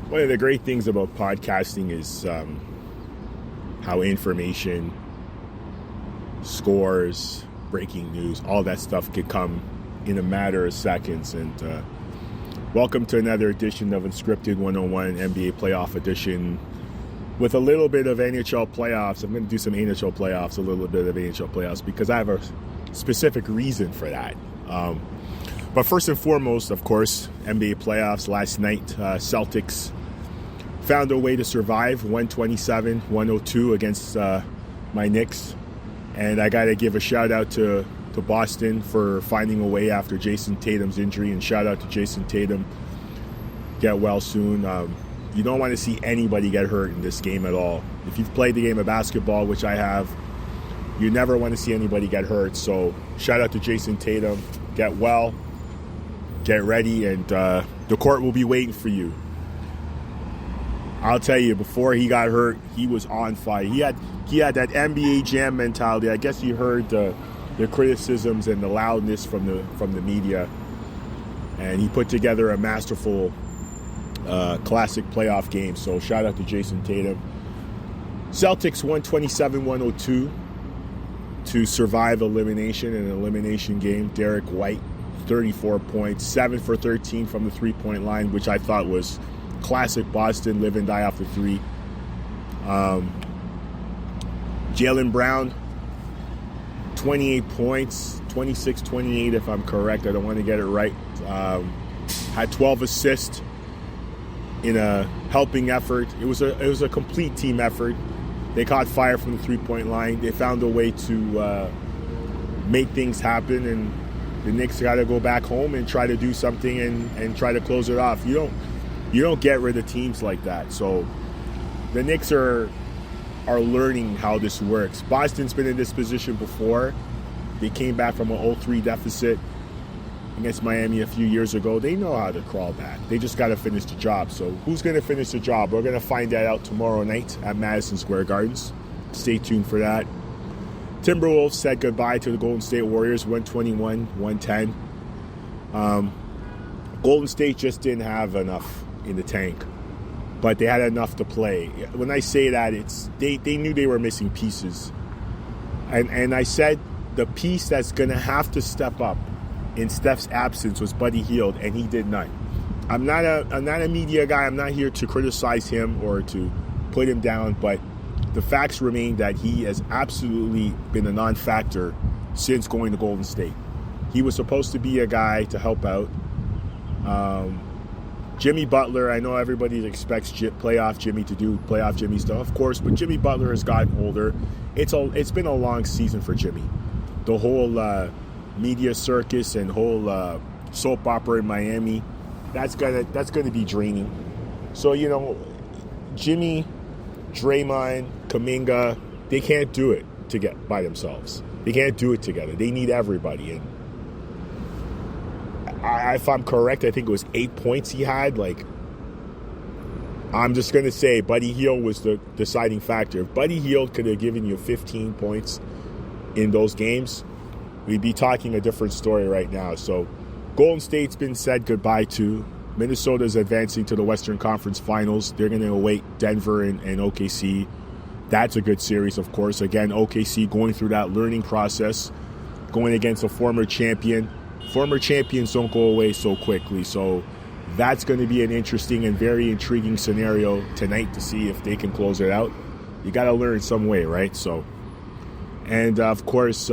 One of the great things about podcasting is how information, scores, breaking news, all that stuff could come in a matter of seconds. And welcome to another edition of Unscripted 101 NBA Playoff Edition with a little bit of NHL playoffs. I'm going to do some NHL playoffs, a little bit of NHL playoffs, because I have a specific reason for that. But first and foremost, of course, NBA playoffs. Last night, Celtics found a way to survive, 127-102 against my Knicks. And I got to give a shout-out to Boston for finding a way after Jason Tatum's injury. And shout-out to Jason Tatum. Get well soon. You don't want to see anybody get hurt in this game at all. If you've played the game of basketball, which I have, you never want to see anybody get hurt. So shout-out to Jason Tatum. Get well. Get ready. And the court will be waiting for you. I'll tell you, before he got hurt, he was on fire. He had that NBA Jam mentality. I guess he heard the criticisms and the loudness from the media, and he put together a masterful classic playoff game. So shout out to Jason Tatum. Celtics 127-102 to survive elimination in an elimination game. Derek White, 34 points, 7 for 13 from the three-point line, which I thought was classic Boston, live and die off the three. Jaylen Brown, 28 points, 26-28 if I'm correct. I don't want to get it right. Had 12 assists in a helping effort. It was a complete team effort. They caught fire from the three-point line. They found a way to make things happen, and the Knicks got to go back home and try to do something and try to close it off. You don't get rid of teams like that. So the Knicks are learning how this works. Boston's been in this position before. They came back from an 0-3 deficit against Miami a few years ago. They know how to crawl back. They just got to finish the job. So who's going to finish the job? We're going to find that out tomorrow night at Madison Square Gardens. Stay tuned for that. Timberwolves said goodbye to the Golden State Warriors, 121-110. Golden State just didn't have enough in the tank, but they had enough to play. When I say that, it's they knew they were missing pieces, and I said the piece that's going to have to step up in Steph's absence was Buddy Hield, and he did not. I'm not a media guy. I'm not here to criticize him or to put him down, but the facts remain that he has absolutely been a non-factor since going to Golden State. He was supposed to be a guy to help out. Jimmy Butler, I know everybody expects playoff Jimmy to do playoff Jimmy stuff, of course, but Jimmy Butler has gotten older. It's been a long season for Jimmy. The whole media circus and whole soap opera in Miami, that's gonna be draining. So Jimmy, Draymond, Kuminga, they can't do it by themselves. They can't do it together. They need everybody. And if I'm correct, I think it was 8 points he had. I'm just going to say Buddy Hield was the deciding factor. If Buddy Hield could have given you 15 points in those games, we'd be talking a different story right now. So Golden State's been said goodbye to. Minnesota's advancing to the Western Conference Finals. They're going to await Denver and OKC. That's a good series, of course. Again, OKC going through that learning process, going against a former champion. Former champions don't go away so quickly, so that's going to be an interesting and very intriguing scenario tonight to see if they can close it out. You got to learn some way, right? So, and of course,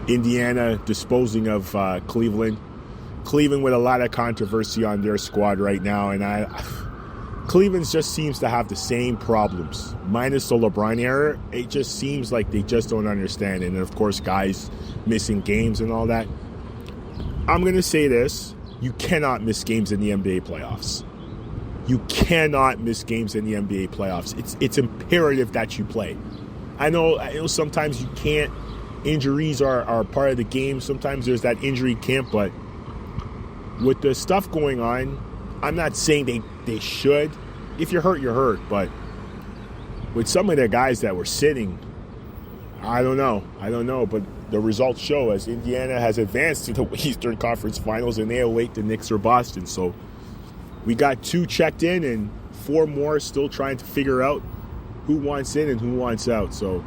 Indiana disposing of Cleveland. Cleveland with a lot of controversy on their squad right now, and Cleveland just seems to have the same problems. Minus the LeBron era, it just seems like they just don't understand. And of course, guys missing games and all that. I'm going to say this. You cannot miss games in the NBA playoffs. You cannot miss games in the NBA playoffs. It's imperative that you play. I know sometimes you can't. Injuries are part of the game. Sometimes there's that injury camp, but with the stuff going on, I'm not saying they should. If you're hurt, you're hurt. But with some of the guys that were sitting, I don't know. But the results show as Indiana has advanced to the Eastern Conference Finals and they await the Knicks or Boston. So We got 2 checked in and 4 more still trying to figure out who wants in and who wants out. So,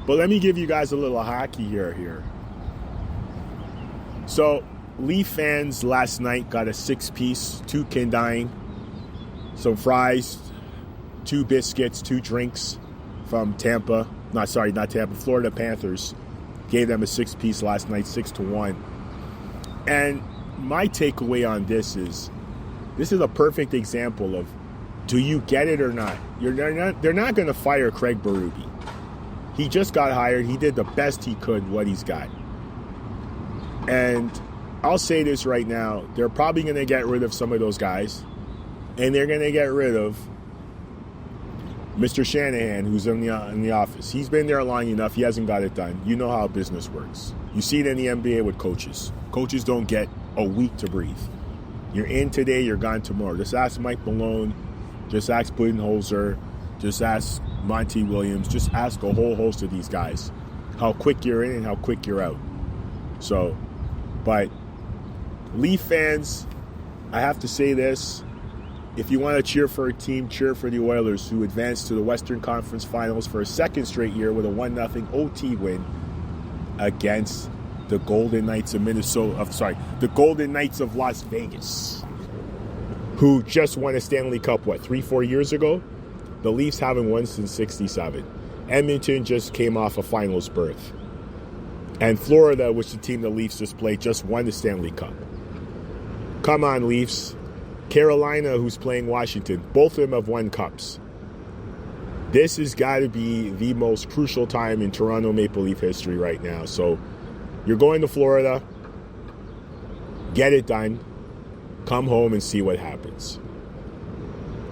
but let me give you guys a little hockey here. So, Leaf fans last night got a 6-piece, 2 Kindine, some fries, 2 biscuits, 2 drinks from Tampa. Not Tampa, Florida Panthers. Gave them a 6-piece last night, 6-1. And my takeaway on this is a perfect example of, do you get it or not? They're not going to fire Craig Berube. He just got hired. He did the best he could what he's got. And I'll say this right now. They're probably going to get rid of some of those guys. And they're going to get rid of Mr. Shanahan, who's in the office. He's been there long enough. He hasn't got it done. You know how business works. You see it in the NBA with coaches. Coaches don't get a week to breathe. You're in today, you're gone tomorrow. Just ask Mike Malone. Just ask Budenholzer. Just ask Monty Williams. Just ask a whole host of these guys how quick you're in and how quick you're out. So, but Leaf fans, I have to say this. If you want to cheer for a team, cheer for the Oilers, who advanced to the Western Conference Finals for a second straight year with a 1-0 OT win against the Golden Knights of the Golden Knights of Las Vegas, who just won a Stanley Cup, 3-4 years ago? The Leafs haven't won since '67. Edmonton just came off a finals berth. And Florida, which the team the Leafs just played, just won the Stanley Cup. Come on, Leafs. Carolina, who's playing Washington, both of them have won cups. This has got to be the most crucial time in Toronto Maple Leaf history right now. So you're going to Florida, get it done, come home and see what happens.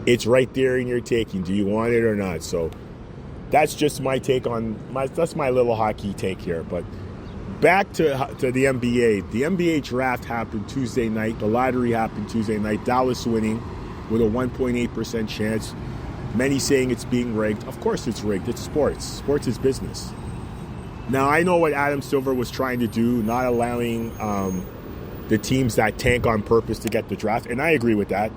It's right there in your taking. Do you want it or not? So that's just my take that's my little hockey take here. But back to the NBA. The NBA draft happened Tuesday night. The lottery happened Tuesday night. Dallas winning with a 1.8% chance. Many saying it's being rigged. Of course it's rigged. It's sports. Sports is business. Now, I know what Adam Silver was trying to do, not allowing the teams that tank on purpose to get the draft. And I agree with that.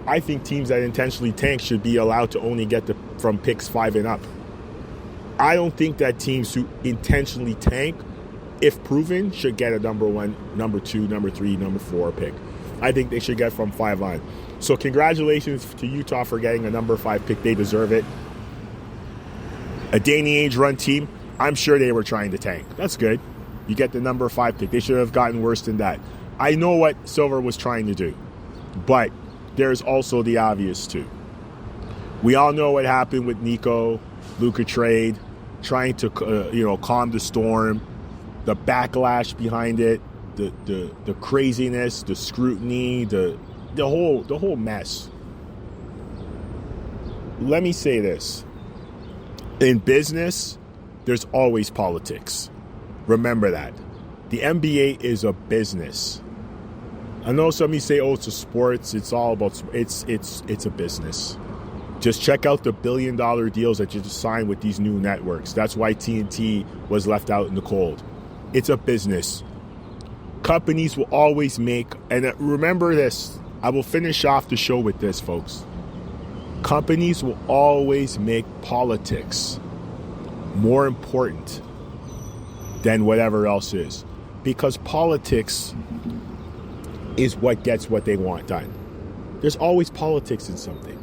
I think teams that intentionally tank should be allowed to only get from picks 5 and up. I don't think that teams who intentionally tank, if proven, should get a number 1, number 2, number 3, number 4 pick. I think they should get from 5 on. So congratulations to Utah for getting a number 5 pick. They deserve it. A Danny Ainge run team, I'm sure they were trying to tank. That's good. You get the number 5 pick. They should have gotten worse than that. I know what Silver was trying to do, but there's also the obvious too. We all know what happened with Nico, Luka trade, trying to calm the storm, the backlash behind it, the craziness, the scrutiny, the whole mess. Let me say this. In business, there's always politics. Remember that. The NBA is a business. I know some of you say, it's a sports. It's all about it's a business. Just check out the billion-dollar deals that you just signed with these new networks. That's why TNT was left out in the cold. It's a business. Companies will always make, and remember this, I will finish off the show with this, folks. Companies will always make politics more important than whatever else is. Because politics is what gets what they want done. There's always politics in something.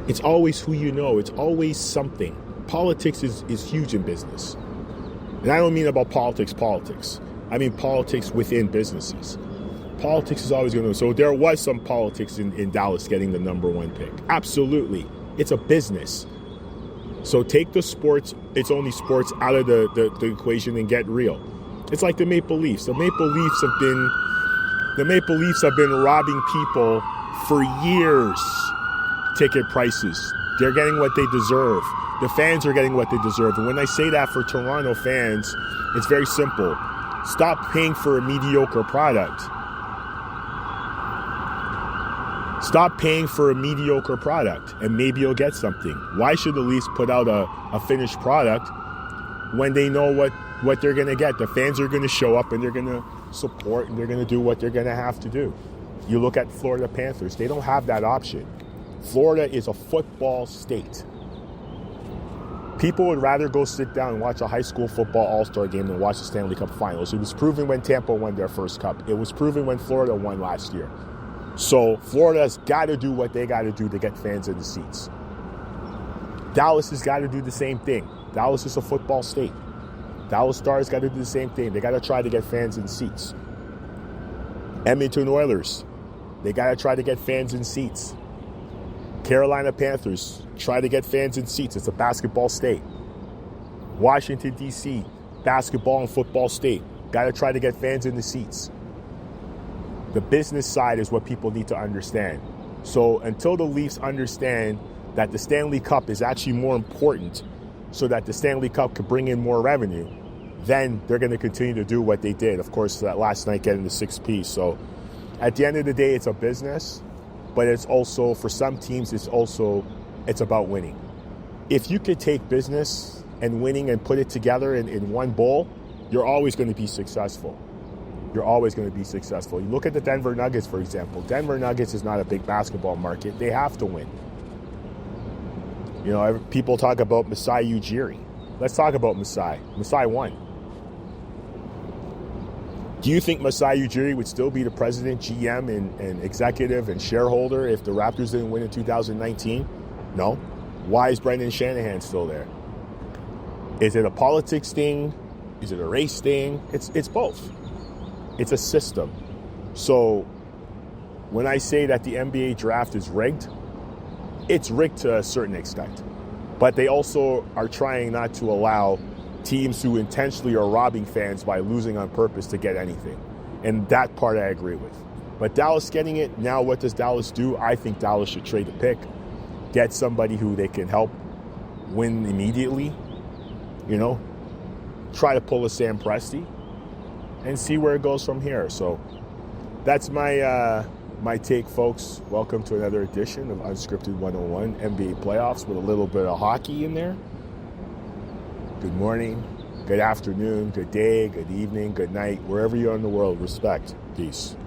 It's always who you know. It's always something. Politics is huge in business. And I don't mean about politics. I mean politics within businesses. Politics is always going to... So there was some politics in Dallas getting the number 1 pick. Absolutely. It's a business. So take the sports, it's only sports, out of the equation and get real. It's like the Maple Leafs. The Maple Leafs have been robbing people for years. Ticket prices. They're getting what they deserve. The fans are getting what they deserve. And when I say that for Toronto fans, it's very simple. Stop paying for a mediocre product. Stop paying for a mediocre product, and maybe you'll get something. Why should the Leafs put out a finished product when they know what they're going to get? The fans are going to show up, and they're going to support, and they're going to do what they're going to have to do. You look at Florida Panthers, they don't have that option. Florida is a football state. People would rather go sit down and watch a high school football all-star game than watch the Stanley Cup Finals. It was proven when Tampa won their first cup. It was proven when Florida won last year. So Florida's got to do what they got to do to get fans in the seats. Dallas has got to do the same thing. Dallas is a football state. Dallas Stars got to do the same thing. They got to try to get fans in seats. Edmonton Oilers, they got to try to get fans in seats. Carolina Panthers, try to get fans in seats. It's a basketball state. Washington, D.C., basketball and football state. Got to try to get fans in the seats. The business side is what people need to understand. So until the Leafs understand that the Stanley Cup is actually more important so that the Stanley Cup could bring in more revenue, then they're going to continue to do what they did. Of course, that last night getting the 6-piece. So at the end of the day, it's a business. But it's also, for some teams, it's about winning. If you could take business and winning and put it together in one bowl, you're always going to be successful. You're always going to be successful. You look at the Denver Nuggets, for example. Denver Nuggets is not a big basketball market. They have to win. You know, people talk about Masai Ujiri. Let's talk about Masai. Masai won. Do you think Masai Ujiri would still be the president, GM, and executive and shareholder if the Raptors didn't win in 2019? No. Why is Brendan Shanahan still there? Is it a politics thing? Is it a race thing? It's both. It's a system. So when I say that the NBA draft is rigged, it's rigged to a certain extent. But they also are trying not to allow teams who intentionally are robbing fans by losing on purpose to get anything. And that part I agree with. But Dallas getting it, now what does Dallas do? I think Dallas should trade a pick, get somebody who they can help win immediately, you know, try to pull a Sam Presti and see where it goes from here. So that's my take, folks. Welcome to another edition of Unscripted 101 NBA Playoffs with a little bit of hockey in there. Good morning, good afternoon, good day, good evening, good night, wherever you are in the world. Respect. Peace.